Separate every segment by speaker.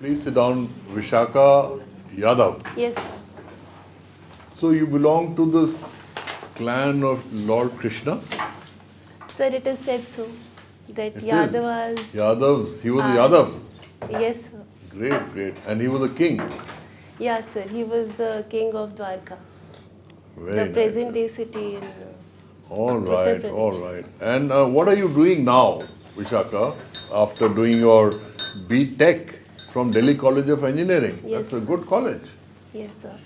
Speaker 1: Please sit down, Vishaka Yadav.
Speaker 2: Yes, sir.
Speaker 1: So you belong to the clan of Lord Krishna?
Speaker 2: Sir, it is said so that
Speaker 1: It is.
Speaker 2: Yadavas.
Speaker 1: Yadavs. He was a
Speaker 2: are-
Speaker 1: Yadav.
Speaker 2: Yes, sir.
Speaker 1: Great, great. And he was a king.
Speaker 2: Yeah, sir. He was the king of Dwarka,
Speaker 1: Very
Speaker 2: the
Speaker 1: nice.
Speaker 2: present day city in.
Speaker 1: All
Speaker 2: Uttar
Speaker 1: right,
Speaker 2: Pradesh.
Speaker 1: all right. And what are you doing now, Vishaka, after doing your B.Tech from Delhi College of Engineering?
Speaker 2: Yes.
Speaker 1: That's a good college.
Speaker 2: Yes, sir.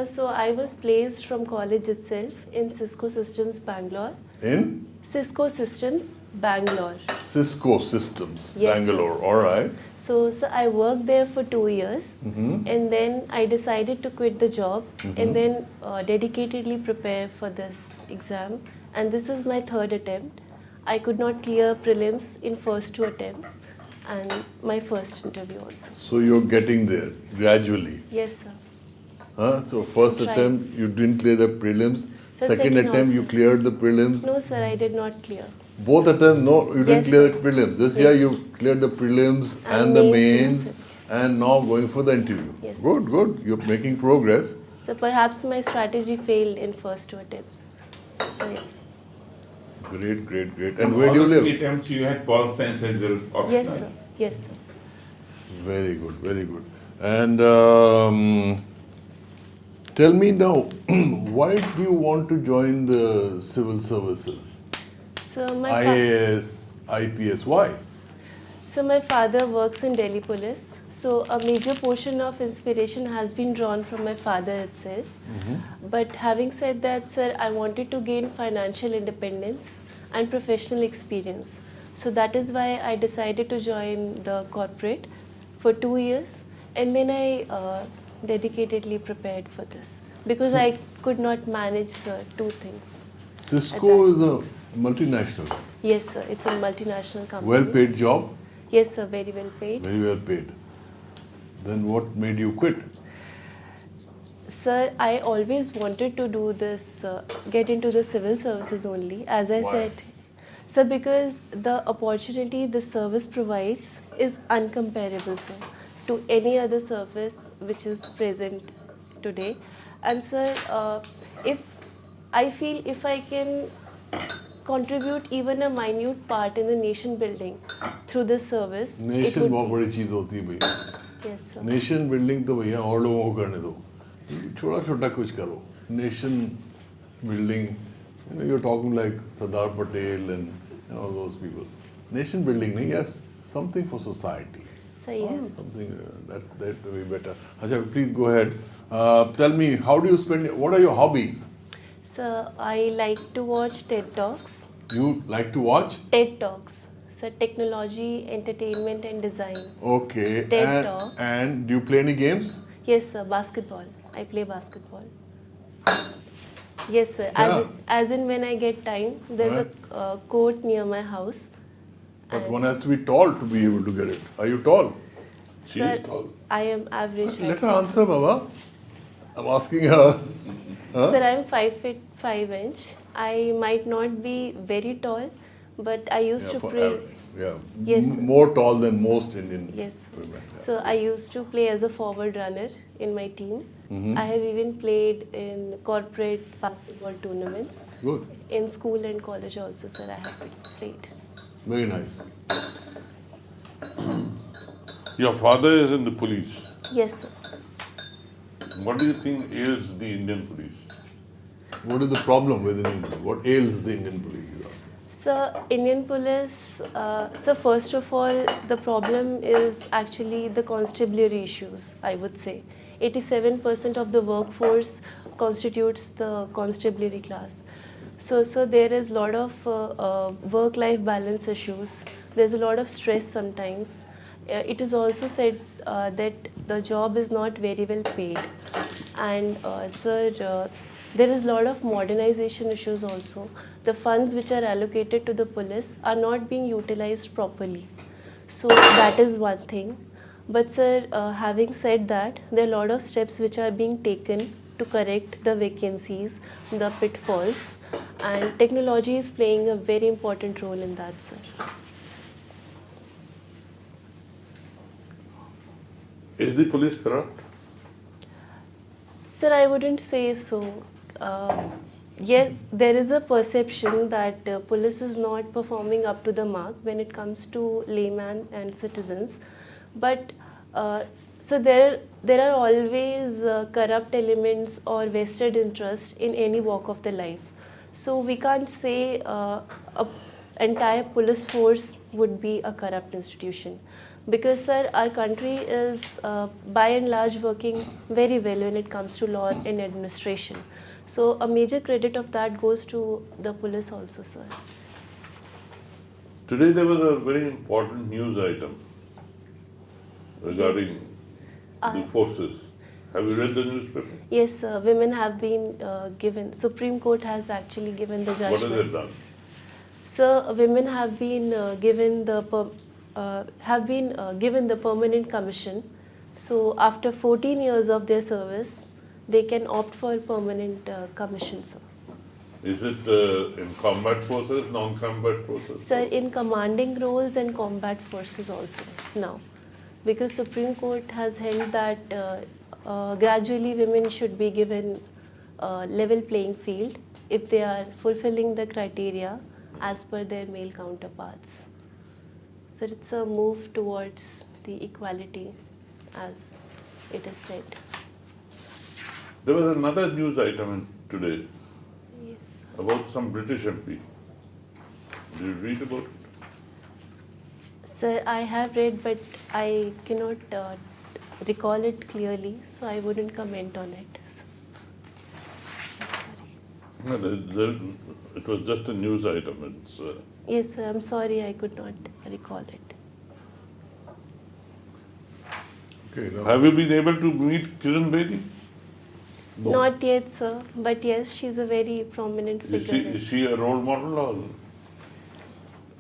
Speaker 2: So I was placed from college itself in Cisco Systems, Bangalore.
Speaker 1: In
Speaker 2: Cisco Systems, Bangalore.
Speaker 1: Cisco Systems,
Speaker 2: Yes, sir.
Speaker 1: Bangalore. All right.
Speaker 2: So I worked there for 2 years, and then I decided to quit the job and then dedicatedly prepare for this exam. And this is my third attempt. I could not clear prelims in first 2 attempts, and my first interview also.
Speaker 1: So you're getting there gradually.
Speaker 2: Yes, sir.
Speaker 1: Huh? So first
Speaker 2: Trying.
Speaker 1: attempt you didn't clear the prelims.
Speaker 2: Sir,
Speaker 1: Second
Speaker 2: second
Speaker 1: attempt you
Speaker 2: also.
Speaker 1: cleared the prelims.
Speaker 2: No, sir, I did not clear.
Speaker 1: Both attempts, no, you didn't
Speaker 2: Yes,
Speaker 1: clear
Speaker 2: sir.
Speaker 1: the prelims. This
Speaker 2: Yes.
Speaker 1: year you cleared the prelims and
Speaker 2: And
Speaker 1: the
Speaker 2: mains,
Speaker 1: mains, and now going for the interview.
Speaker 2: Yes.
Speaker 1: Good, good. You're making progress.
Speaker 2: So perhaps my strategy failed in first 2 attempts. So yes.
Speaker 1: Great, great, great. And where do you
Speaker 3: All the
Speaker 1: live?
Speaker 3: 3 attempts you had Pol Science as well optional.
Speaker 2: Yes, sir. Yes, sir.
Speaker 1: Very good, very good. And tell me now, why do you want to join the civil services?
Speaker 2: So my
Speaker 1: IAS, IPS, why?
Speaker 2: So my father works in Delhi Police. So a major portion of inspiration has been drawn from my father itself. But having said that, sir, I wanted to gain financial independence and professional experience. So that is why I decided to join the corporate for 2 years, and then I dedicatedly prepared for this because I could not manage, sir, 2 things.
Speaker 1: Cisco is a multinational,
Speaker 2: Yes, sir, it's a multinational company.
Speaker 1: well-paid job,
Speaker 2: Yes, sir, very well paid.
Speaker 1: very well paid. Then what made you quit?
Speaker 2: Sir, I always wanted to do this, get into the civil services only, as I
Speaker 1: Why?
Speaker 2: said. Sir, because the opportunity the service provides is uncomparable, sir, to any other service which is present today. And sir, if I feel if I can contribute even a minute part in the nation building through this service, it
Speaker 1: nation
Speaker 2: would
Speaker 1: बहुत
Speaker 2: be.
Speaker 1: बड़ी चीज़ होती है भैया.
Speaker 2: Yes, sir.
Speaker 1: Nation building तो भैया और लोगों को करने दो. छोटा छोटा कुछ करो. Nation building, you're talking like Sardar Patel and all those people. Nation building नहीं, yes, something for society.
Speaker 2: So yes.
Speaker 1: Something that will be better. Acha, please go ahead. Tell me, how do you spend? What are your hobbies?
Speaker 2: So I like to watch TED Talks.
Speaker 1: You like to watch?
Speaker 2: TED Talks. So technology, entertainment and design.
Speaker 1: Okay.
Speaker 2: TED
Speaker 1: and,
Speaker 2: Talks.
Speaker 1: and do you play any games?
Speaker 2: Yes, sir. Basketball. I play basketball. Yes, sir.
Speaker 1: Yeah.
Speaker 2: As in when I get time, there's a court near my house.
Speaker 1: But
Speaker 2: And-
Speaker 1: one has to be tall to be able to get it. Are you tall?
Speaker 3: She
Speaker 2: Sir,
Speaker 3: is tall.
Speaker 2: I am average.
Speaker 1: Let
Speaker 2: height.
Speaker 1: her answer, Baba. I'm asking her. Huh?
Speaker 2: Sir, I am 5 feet 5 inch. I might not be very tall, but I used to play. Yes, sir.
Speaker 1: More tall than most Indian
Speaker 2: Yes.
Speaker 1: women. Yeah.
Speaker 2: So I used to play as a forward runner in my team. I have even played in corporate basketball tournaments.
Speaker 1: Good.
Speaker 2: In school and college also, sir, I have played.
Speaker 1: Very nice.
Speaker 4: Your father is in the police.
Speaker 2: Yes, sir.
Speaker 4: What do you think ails the Indian police?
Speaker 1: What is the problem with Indian police? What ails the Indian police? you ask?
Speaker 2: Sir, Indian police, so first of all, the problem is actually the constabulary issues, I would say. 87% of the workforce constitutes the constabulary class. So there is a lot of work-life balance issues. There's a lot of stress sometimes. It is also said that the job is not very well paid. And sir, there is a lot of modernization issues also. The funds which are allocated to the police are not being utilized properly. So that is one thing. But sir, having said that, there are a lot of steps which are being taken to correct the vacancies, the pitfalls, and technology is playing a very important role in that, sir.
Speaker 4: Is the police corrupt?
Speaker 2: Sir, I wouldn't say so. Yes, there is a perception that police is not performing up to the mark when it comes to layman and citizens. But so there are always corrupt elements or vested interest in any walk of the life. So we can't say a entire police force would be a corrupt institution. Because, sir, our country is by and large working very well when it comes to law and administration. So a major credit of that goes to the police also, sir.
Speaker 4: Today there was a very important news item regarding the forces. Have you read the newspaper?
Speaker 2: Yes, sir, women have been given, Supreme Court has actually given the
Speaker 4: What
Speaker 2: judgment.
Speaker 4: has it done?
Speaker 2: Sir, women have been given the given the permanent commission. So after 14 years of their service, they can opt for permanent commission, sir.
Speaker 4: Is it in combat forces, non-combat forces?
Speaker 2: Sir, in commanding roles and combat forces also now, because Supreme Court has held that gradually women should be given level playing field if they are fulfilling the criteria as per their male counterparts. So it's a move towards the equality, as it is said.
Speaker 4: There was another news item today
Speaker 2: Yes.
Speaker 4: about some British MP. Did you read about it?
Speaker 2: Sir, I have read, but I cannot recall it clearly, so I wouldn't comment on it.
Speaker 4: No, it was just a news item. It's
Speaker 2: Yes, sir, I'm sorry, I could not recall it.
Speaker 1: Okay, now,
Speaker 4: Have you been able to meet Kiran Bedi?
Speaker 2: Not yet, sir, but yes, she's a very prominent figure.
Speaker 4: Is she a role model or?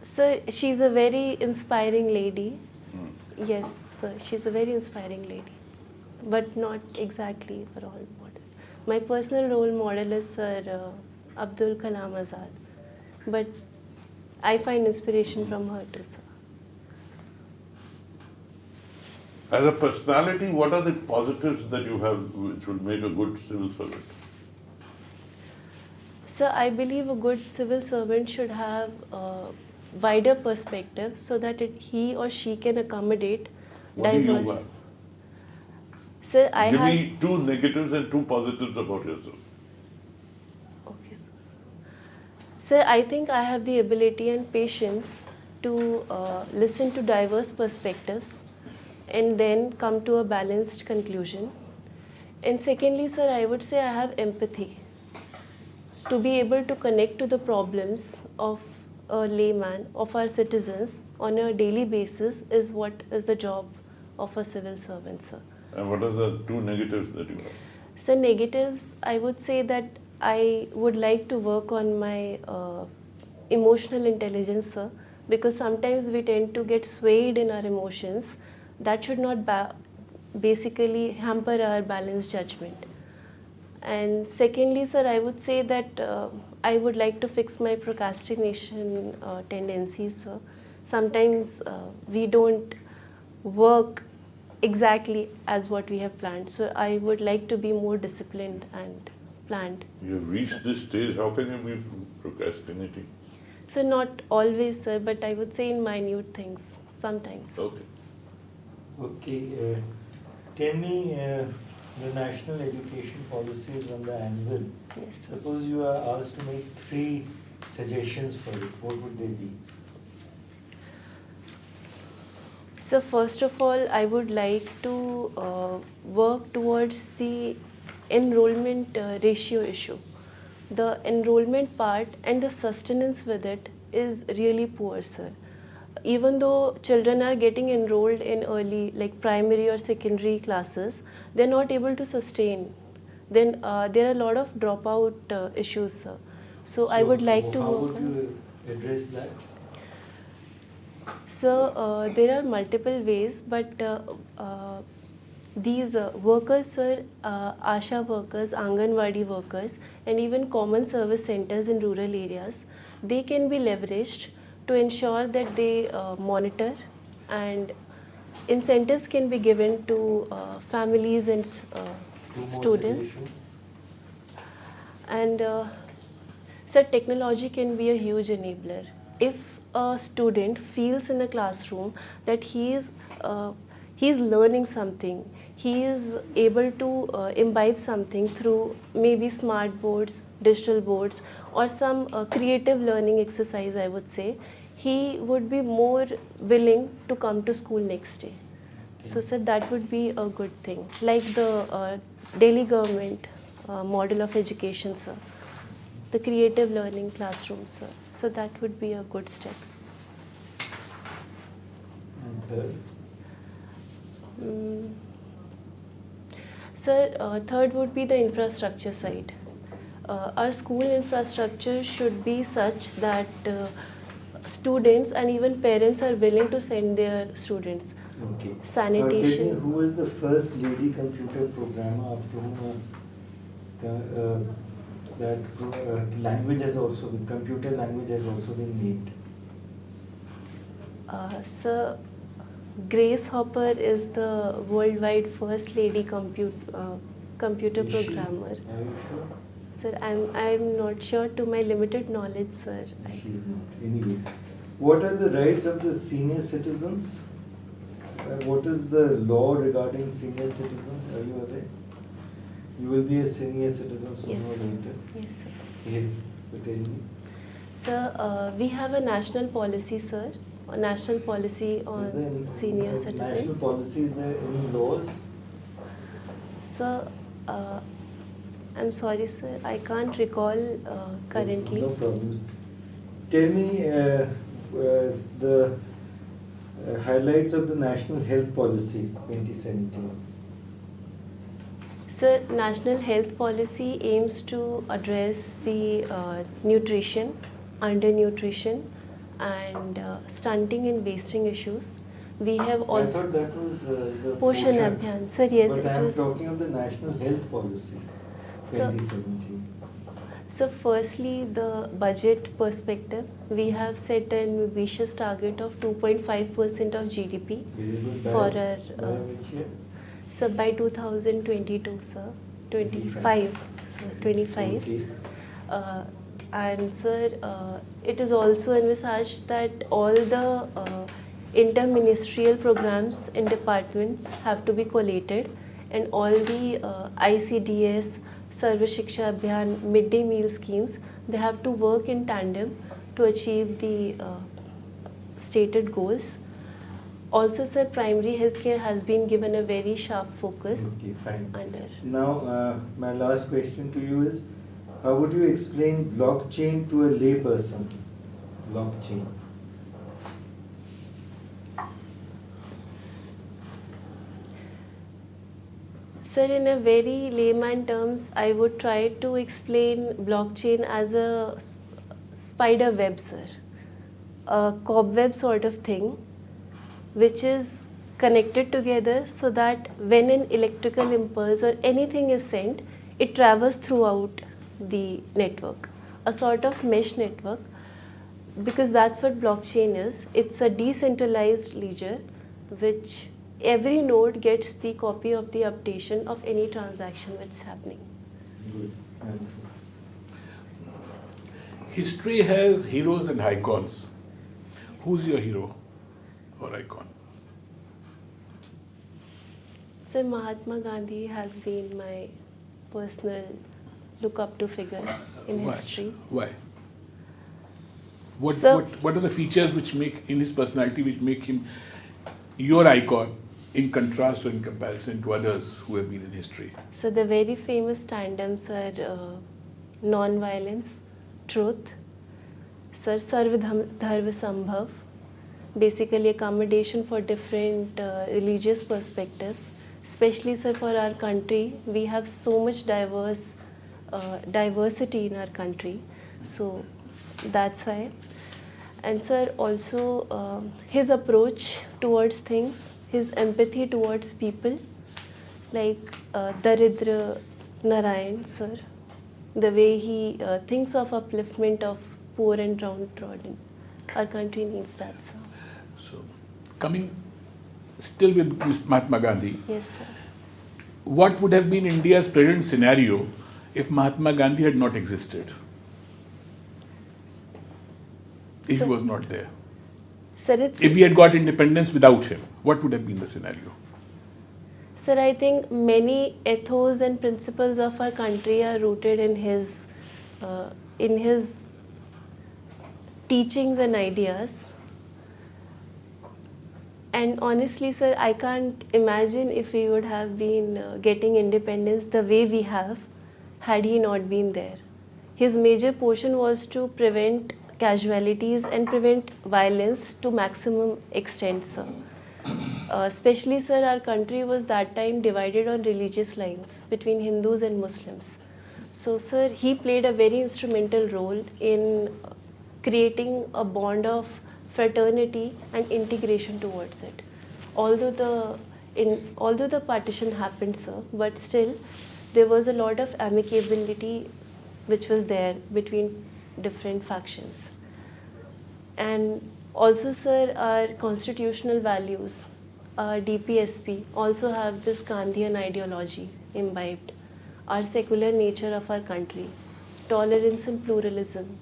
Speaker 2: Sir, she's a very inspiring lady. Yes, sir, she's a very inspiring lady, but not exactly a role model. My personal role model is Sir Abdul Kalam Azad, but I find inspiration from her too, sir.
Speaker 4: As a personality, what are the positives that you have which will make a good civil servant?
Speaker 2: Sir, I believe a good civil servant should have a wider perspective so that he or she can accommodate
Speaker 4: What do you
Speaker 2: diverse.
Speaker 4: have?
Speaker 2: Sir, I
Speaker 4: Give
Speaker 2: have.
Speaker 4: me 2 negatives and 2 positives about yourself.
Speaker 2: Okay, sir. Sir, I think I have the ability and patience to listen to diverse perspectives and then come to a balanced conclusion. And secondly, sir, I would say I have empathy. To be able to connect to the problems of a layman, of our citizens on a daily basis is what is the job of a civil servant, sir.
Speaker 4: And what are the 2 negatives that you have?
Speaker 2: So negatives, I would say that I would like to work on my emotional intelligence, sir, because sometimes we tend to get swayed in our emotions. That should not basically hamper our balanced judgment. And secondly, sir, I would say that I would like to fix my procrastination tendencies, sir. Sometimes we don't work exactly as what we have planned. So I would like to be more disciplined and planned.
Speaker 4: You have reached this stage, how can you be procrastinating?
Speaker 2: So not always, sir, but I would say in minute things, sometimes.
Speaker 4: Okay.
Speaker 5: Okay, tell me the national education policies on the annual.
Speaker 2: Yes.
Speaker 5: Suppose you are asked to make 3 suggestions for it, what would they be?
Speaker 2: So first of all, I would like to work towards the enrollment ratio issue. The enrollment part and the sustenance with it is really poor, sir. Even though children are getting enrolled in early, like primary or secondary classes, they're not able to sustain. Then there are a lot of dropout issues, sir. So I would like to
Speaker 5: How
Speaker 2: work
Speaker 5: would
Speaker 2: on.
Speaker 5: you address that?
Speaker 2: So there are multiple ways, but these workers, sir, ASHA workers, Anganwadi workers, and even common service centers in rural areas, they can be leveraged to ensure that they monitor and incentives can be given to families and
Speaker 5: Two more
Speaker 2: students.
Speaker 5: suggestions.
Speaker 2: And sir, technology can be a huge enabler. If a student feels in a classroom that he is learning something, he is able to imbibe something through maybe smart boards, digital boards, or some creative learning exercise, I would say, he would be more willing to come to school next day. So, sir, that would be a good thing, like the Delhi government model of education, sir. The creative learning classrooms, sir. So that would be a good step.
Speaker 5: And third,
Speaker 2: Mm. Sir, third would be the infrastructure side. Our school infrastructure should be such that students and even parents are willing to send their students.
Speaker 5: okay.
Speaker 2: Sanitation.
Speaker 5: Tell me, who was the first lady computer programmer after whom language has also been, computer language has also been named?
Speaker 2: Sir, Grace Hopper is the worldwide first lady computer
Speaker 5: Is she?
Speaker 2: programmer.
Speaker 5: Are you sure?
Speaker 2: Sir, I'm not sure to my limited knowledge, sir.
Speaker 5: She's not. Anyway, what are the rights of the senior citizens? What is the law regarding senior citizens? Are you aware? You will be a senior citizen sooner
Speaker 2: Yes.
Speaker 5: or later.
Speaker 2: Yes, sir.
Speaker 5: Yeah. So tell me.
Speaker 2: Sir, we have a national policy, sir. A national policy
Speaker 5: Is there
Speaker 2: on
Speaker 5: any-
Speaker 2: senior
Speaker 5: National
Speaker 2: citizens.
Speaker 5: policy, is there any laws?
Speaker 2: Sir, I'm sorry, sir. I can't recall currently.
Speaker 5: No problems. Tell me the highlights of the National Health Policy 2017.
Speaker 2: Sir, national health policy aims to address the nutrition, undernutrition, and stunting and wasting issues. We have
Speaker 5: I thought
Speaker 2: also
Speaker 5: that was the
Speaker 2: Poshan Abhiyan. Sir, yes,
Speaker 5: but
Speaker 2: it
Speaker 5: I am
Speaker 2: was.
Speaker 5: talking of the National Health Policy
Speaker 2: Sir-
Speaker 5: 2017.
Speaker 2: So, firstly, the budget perspective, we have set an ambitious target of 2.5% of GDP
Speaker 5: Very good.
Speaker 2: for
Speaker 5: By
Speaker 2: our.
Speaker 5: which year?
Speaker 2: So, by 2022, sir, 25, sir, 25.
Speaker 5: Okay.
Speaker 2: And sir, it is also envisaged that all the interministerial programs and departments have to be collated, and all the ICDS, Sarva Shiksha Abhiyan, midday meal schemes, they have to work in tandem to achieve the stated goals. Also, sir, primary healthcare has been given a very sharp focus
Speaker 5: Okay, fine.
Speaker 2: under.
Speaker 5: Now, my last question to you is, how would you explain blockchain to a layperson? Blockchain.
Speaker 2: Sir, in a very layman terms, I would try to explain blockchain as a spider web, sir. A cobweb sort of thing, which is connected together so that when an electrical impulse or anything is sent, it travels throughout the network. A sort of mesh network, because that's what blockchain is. It's a decentralized ledger which every node gets the copy of the updation of any transaction that's happening.
Speaker 5: Good. Wonderful.
Speaker 6: History has heroes and icons. Who's your hero or icon?
Speaker 2: Sir, Mahatma Gandhi has been my personal look up to figure in
Speaker 6: Why?
Speaker 2: history.
Speaker 6: Why? What,
Speaker 2: So-
Speaker 6: what are the features which make in his personality which make him your icon in contrast or in comparison to others who have been in history?
Speaker 2: So the very famous tandems are non-violence, truth, Sir Sarva Dharma Sambhav, basically accommodation for different religious perspectives. Especially, sir, for our country, we have so much diversity in our country. So that's why. And sir, also his approach towards things, his empathy towards people, like Daridra Narayan, sir, the way he thinks of upliftment of poor and downtrodden. Our country needs that, sir.
Speaker 6: So, coming still with Mahatma Gandhi.
Speaker 2: Yes, sir.
Speaker 6: What would have been India's present scenario if Mahatma Gandhi had not existed? If he was not there.
Speaker 2: Sir, it's
Speaker 6: If we had got independence without him, what would have been the scenario?
Speaker 2: Sir, I think many ethos and principles of our country are rooted in his teachings and ideas. And honestly, sir, I can't imagine if we would have been getting independence the way we have had he not been there. His major portion was to prevent casualties and prevent violence to maximum extent, sir. Especially, sir, our country was that time divided on religious lines between Hindus and Muslims. So, sir, he played a very instrumental role in creating a bond of fraternity and integration towards it. Although the partition happened, sir, but still there was a lot of amicability which was there between different factions. And also, sir, our constitutional values, our DPSP, also have this Gandhian ideology imbibed. Our secular nature of our country, tolerance and pluralism.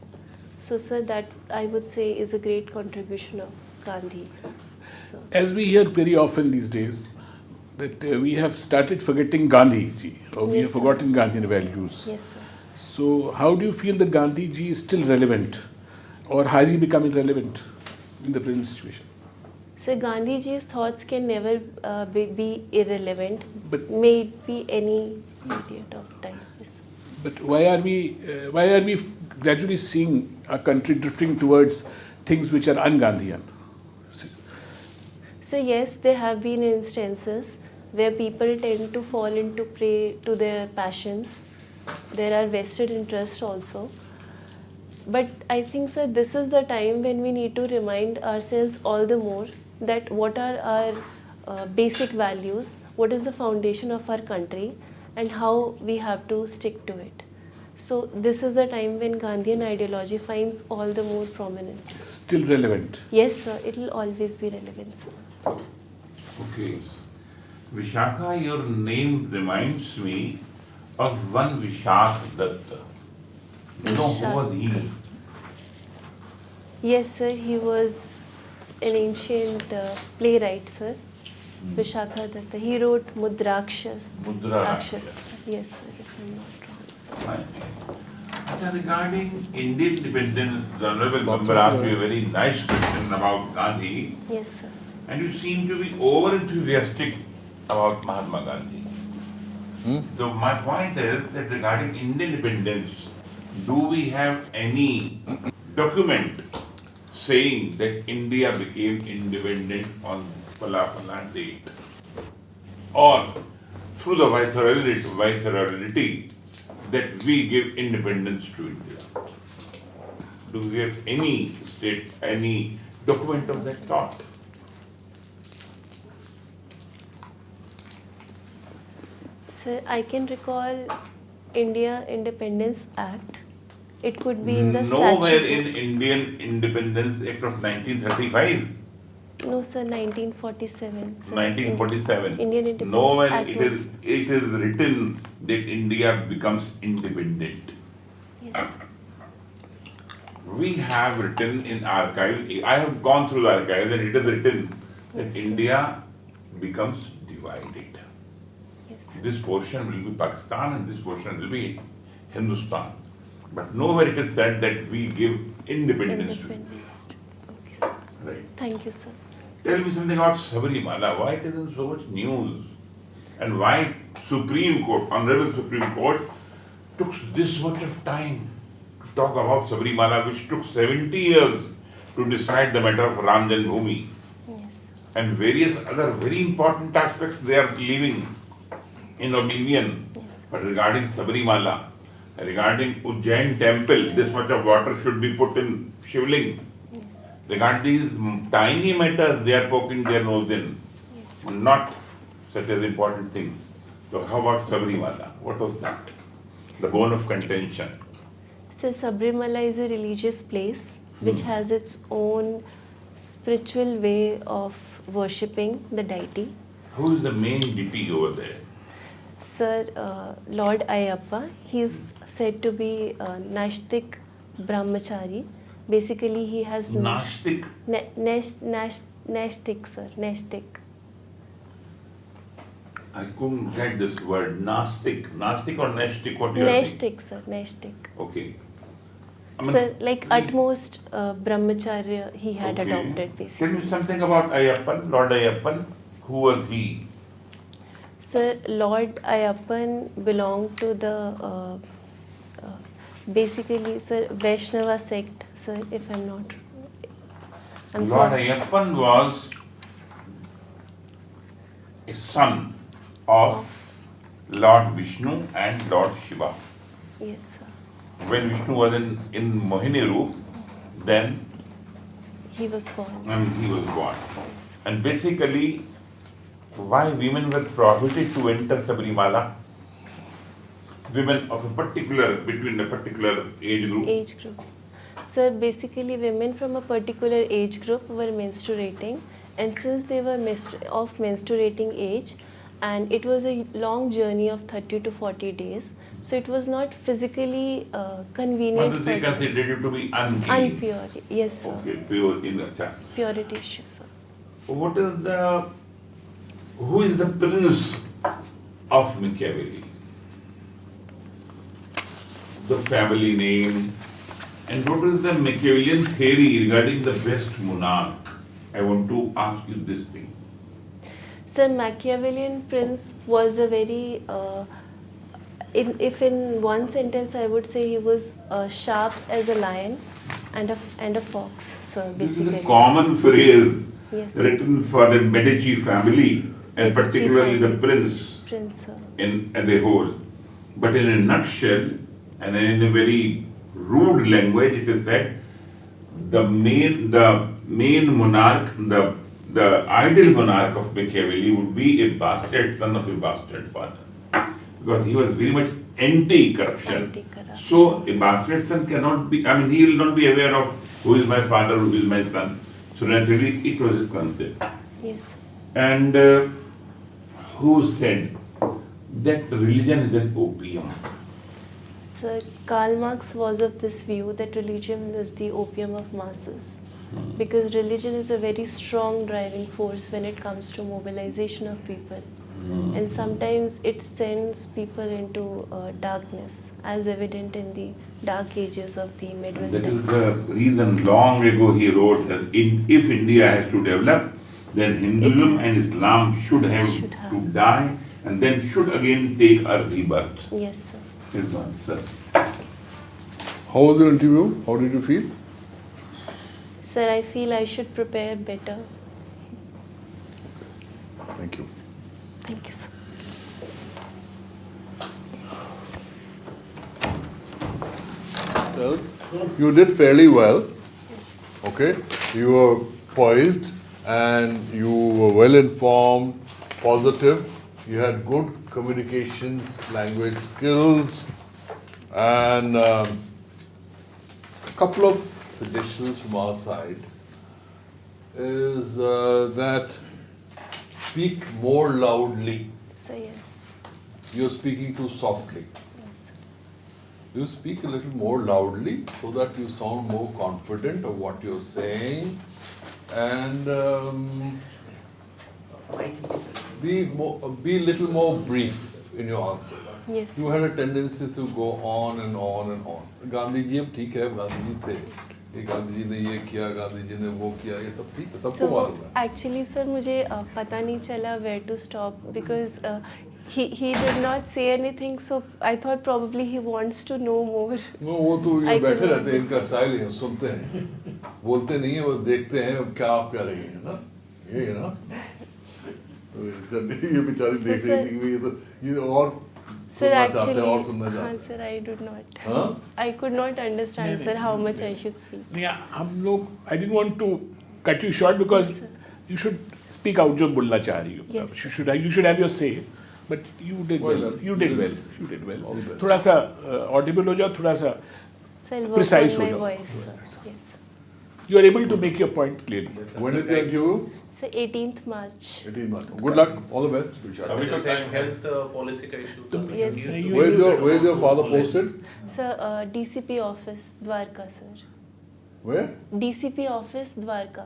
Speaker 2: So, sir, that I would say is a great contribution of Gandhi. So,
Speaker 6: As we hear very often these days, that we have started forgetting Gandhi ji, or we
Speaker 2: Yes,
Speaker 6: have
Speaker 2: sir.
Speaker 6: forgotten Gandhian values.
Speaker 2: yes, sir.
Speaker 6: So, how do you feel that Gandhi ji is still relevant, or has he become irrelevant in the present situation?
Speaker 2: So, Gandhiji's thoughts can never be irrelevant,
Speaker 6: But-
Speaker 2: may it be any period of time. Yes.
Speaker 6: But why are we gradually seeing our country drifting towards things which are un-Gandhian?
Speaker 2: So, yes, there have been instances where people tend to fall into prey to their passions. There are vested interests also. But I think, sir, this is the time when we need to remind ourselves all the more that what are our basic values, what is the foundation of our country, and how we have to stick to it. So this is the time when Gandhian ideology finds all the more prominence.
Speaker 6: Still relevant.
Speaker 2: Yes, sir, it will always be relevant, sir.
Speaker 3: Okay. Vishakha, your name reminds me of one Vishak Datta. You know who was he?
Speaker 2: Yes, sir, he was an ancient playwright, sir. Vishakha Datta. He wrote Mudrakshas.
Speaker 3: Mudrakshas.
Speaker 2: Yes, sir, if I'm not wrong, sir.
Speaker 3: Right. Now, regarding Indian independence, the Honorable Member asked me a very nice question about Gandhi,
Speaker 2: Yes, sir.
Speaker 3: and you seem to be over enthusiastic about Mahatma Gandhi. So my point is that regarding Indian independence, do we have any document saying that India became independent on Phala date? Or through the viceroyalty that we give independence to India? Do we have any document of that thought?
Speaker 2: Sir, I can recall India Independence Act. It could be in the
Speaker 3: Nowhere
Speaker 2: statute.
Speaker 3: in Indian Independence Act of 1935,
Speaker 2: No, sir, 1947. Sir.
Speaker 3: 1947.
Speaker 2: Indian Independence
Speaker 3: Nowhere
Speaker 2: Act
Speaker 3: it
Speaker 2: was-
Speaker 3: is written that India becomes independent.
Speaker 2: Yes.
Speaker 3: We have written in archives, I have gone through the archives and it is written that
Speaker 2: Yes, sir.
Speaker 3: India becomes divided.
Speaker 2: Yes.
Speaker 3: This portion will be Pakistan and this portion will be Hindustan. But nowhere it is said that we give independence to India.
Speaker 2: Independence. Okay, sir.
Speaker 3: Right.
Speaker 2: Thank you, sir.
Speaker 3: Tell me something about Sabarimala. Why it isn't so much news? And why Supreme Court, Honorable Supreme Court, took this much of time to talk about Sabarimala, which took 70 years to decide the matter of Ram Janmabhoomi,
Speaker 2: Yes.
Speaker 3: and various other very important aspects they are leaving in oblivion.
Speaker 2: Yes.
Speaker 3: But regarding Sabarimala, regarding Ujjain temple, this much of water should be put in Shivling.
Speaker 2: Yes.
Speaker 3: Regarding these tiny matters, they are poking their nose in,
Speaker 2: Yes.
Speaker 3: not such as important things. So how about Sabarimala? What was that? The bone of contention.
Speaker 2: So Sabrimala is a religious place which has its own spiritual way of worshipping the deity.
Speaker 3: Who is the main deity over there?
Speaker 2: Sir, Lord Ayappa, he is said to be Nashtik Brahmachari. Basically, he has
Speaker 3: Nashtik.
Speaker 2: Nashtik, sir, Nashtik.
Speaker 3: I couldn't get this word. Nastik. Nastik or Nashtik? What you are saying?
Speaker 2: Nashtik, sir, Nashtik.
Speaker 3: Okay. I mean,
Speaker 2: Sir, like utmost brahmacharya he had
Speaker 3: okay.
Speaker 2: adopted
Speaker 3: Tell
Speaker 2: basically.
Speaker 3: me something about Ayappan, Lord Ayappan. Who was he?
Speaker 2: Sir, Lord Ayappan belonged to the basically, sir, Vaishnava sect, sir, if I'm not. I'm
Speaker 3: Lord
Speaker 2: sorry.
Speaker 3: Ayappan was a son of Lord Vishnu and Lord Shiva.
Speaker 2: Yes, sir.
Speaker 3: When Vishnu was in Mohini Roop, then
Speaker 2: He was born.
Speaker 3: he was born.
Speaker 2: Yes.
Speaker 3: And basically, why women were prohibited to enter Sabarimala? Women of a particular, between a particular age group.
Speaker 2: Age group. Sir, basically women from a particular age group were menstruating, and since they were of menstruating age, and it was a long journey of 30 to 40 days, so it was not physically convenient
Speaker 3: What do
Speaker 2: for
Speaker 3: they
Speaker 2: them.
Speaker 3: consider you to be unclean?
Speaker 2: Unpure, yes, sir.
Speaker 3: Okay, pure in a
Speaker 2: Purity issue, sir.
Speaker 3: What is who is the prince of Machiavelli? The family name. And what is the Machiavellian theory regarding the best monarch? I want to ask you this thing.
Speaker 2: Sir, Machiavellian prince was a very, if in one sentence I would say he was sharp as a lion and a fox, sir,
Speaker 3: This is
Speaker 2: basically.
Speaker 3: a common phrase
Speaker 2: Yes.
Speaker 3: written for the Medici family and
Speaker 2: Medici
Speaker 3: particularly the
Speaker 2: family.
Speaker 3: prince
Speaker 2: Prince, sir.
Speaker 3: as a whole. But in a nutshell and in a very rude language, it is said the main monarch, the ideal monarch of Machiavelli would be a bastard son of a bastard father, because he was very much anti-corruption.
Speaker 2: Anti-corruption.
Speaker 3: So a bastard son cannot be, I mean, he will not be aware of who is my father, who is my son. So naturally, it was his concept.
Speaker 2: Yes.
Speaker 3: And who said that religion is an opium?
Speaker 2: Sir, Karl Marx was of this view that religion is the opium of masses. Because religion is a very strong driving force when it comes to mobilization of people. And sometimes it sends people into darkness, as evident in the dark ages of the medieval
Speaker 3: That is
Speaker 2: times.
Speaker 3: the reason long ago he wrote that if India has to develop, then Hinduism and Islam should have
Speaker 2: Should have.
Speaker 3: to die and then should again take a rebirth.
Speaker 2: Yes, sir.
Speaker 3: Is one, sir.
Speaker 1: How was your interview? How did you feel?
Speaker 2: Sir, I feel I should prepare better.
Speaker 1: Thank you.
Speaker 2: Thank you, sir.
Speaker 1: You did fairly well. Okay, you were poised and you were well informed, positive. You had good communications, language skills, and a couple of suggestions from our side is that speak more loudly.
Speaker 2: So, yes.
Speaker 1: You're speaking too softly.
Speaker 2: Yes.
Speaker 1: You speak a little more loudly so that you sound more confident of what you're saying, and be a little more brief in your answer.
Speaker 2: Yes.
Speaker 1: You had a tendency to go on and on and on. Gandhi ji अब ठीक है, गांधी जी थे, ये गांधी जी ने ये किया, गांधी जी ने वो किया, ये सब ठीक है, सबको मालूम है.
Speaker 2: Actually, sir, मुझे पता नहीं चला where to stop because he did not say anything, so I thought probably he wants to know more.
Speaker 1: वो तो ये
Speaker 2: I
Speaker 1: बैठे
Speaker 2: could not
Speaker 1: रहते हैं, इनका
Speaker 2: listen.
Speaker 1: स्टाइल है, सुनते हैं, बोलते नहीं है, वो देखते हैं क्या आप कह रही हैं ना, ये है ना. तो ये बेचारी देख
Speaker 2: sir-
Speaker 1: रही थी कि ये और
Speaker 2: Sir,
Speaker 1: सुनना चाहते
Speaker 2: actually,
Speaker 1: हैं और सुनना चाहते
Speaker 2: हाँ,
Speaker 1: हैं.
Speaker 2: sir, I did not.
Speaker 1: हाँ?
Speaker 2: I could not understand,
Speaker 6: नहीं,
Speaker 2: sir,
Speaker 6: नहीं,
Speaker 2: how
Speaker 6: नहीं,
Speaker 2: much I
Speaker 6: नहीं.
Speaker 2: should speak.
Speaker 6: Yeah, हम लोग I didn't want to cut you short because you should speak out जो बोलना चाह रही हो.
Speaker 2: Yes.
Speaker 6: You should have your say, but you did
Speaker 1: Well
Speaker 6: well.
Speaker 1: done.
Speaker 6: You did
Speaker 1: Well
Speaker 6: well.
Speaker 1: done.
Speaker 6: You did well.
Speaker 1: All the best.
Speaker 6: थोड़ा सा audible हो जाओ, थोड़ा सा
Speaker 2: So I'll work
Speaker 6: Precise
Speaker 2: on
Speaker 6: हो
Speaker 2: my
Speaker 6: जाओ.
Speaker 2: voice, sir. Yes.
Speaker 6: You are able to make your point clearly.
Speaker 1: When is the interview?
Speaker 2: So 18th March.
Speaker 1: 18 months. Good luck. All the best.
Speaker 4: अभी तो time है।
Speaker 7: Health policy का issue था
Speaker 2: Yes,
Speaker 7: You-
Speaker 2: sir.
Speaker 7: you-
Speaker 1: Where's your father posted?
Speaker 2: Sir, DCP office, Dwarka, sir.
Speaker 1: Where?
Speaker 2: DCP office, Dwarka.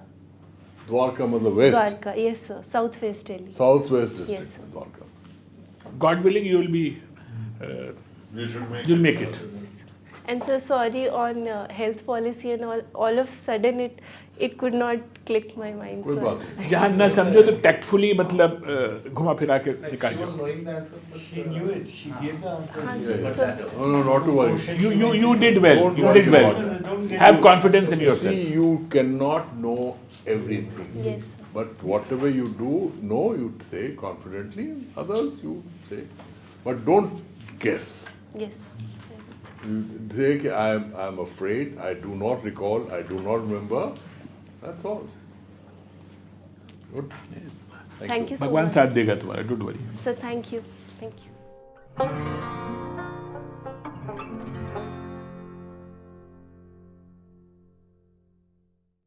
Speaker 1: Dwarka, matlab west.
Speaker 2: Dwarka, yes, sir. Southwest Delhi.
Speaker 1: Southwest district.
Speaker 2: Yes, sir.
Speaker 1: Dwarka.
Speaker 6: God willing, you will be,
Speaker 4: You should make.
Speaker 6: you'll make it.
Speaker 2: And sir, sorry on health policy and all of sudden it could not click my mind.
Speaker 1: कोई
Speaker 2: sir.
Speaker 1: बात नहीं.
Speaker 6: जहाँ न समझो तो tactfully मतलब घुमा फिरा के निकाल
Speaker 7: She was
Speaker 6: जाओ.
Speaker 7: knowing the answer, but
Speaker 5: She knew it, she gave the answer.
Speaker 2: हाँ,
Speaker 1: Yeah,
Speaker 2: sir.
Speaker 1: yeah. No, not to worry.
Speaker 6: You did well.
Speaker 1: Don't
Speaker 6: You
Speaker 1: worry
Speaker 6: did well.
Speaker 1: about it.
Speaker 5: Don't get
Speaker 6: Have
Speaker 5: too-
Speaker 6: confidence in
Speaker 1: See,
Speaker 6: yourself.
Speaker 1: you cannot know everything.
Speaker 2: Yes, sir.
Speaker 1: But whatever you do know, you say confidently. Others, you say. But don't guess.
Speaker 2: Yes, sir. I would say.
Speaker 1: You say, कि I'm afraid, I do not recall, I do not remember. That's all. Good.
Speaker 2: Thank you so
Speaker 6: भगवान
Speaker 2: much.
Speaker 6: साथ देगा तुम्हारा. Don't worry.
Speaker 2: Sir, thank you. Thank you.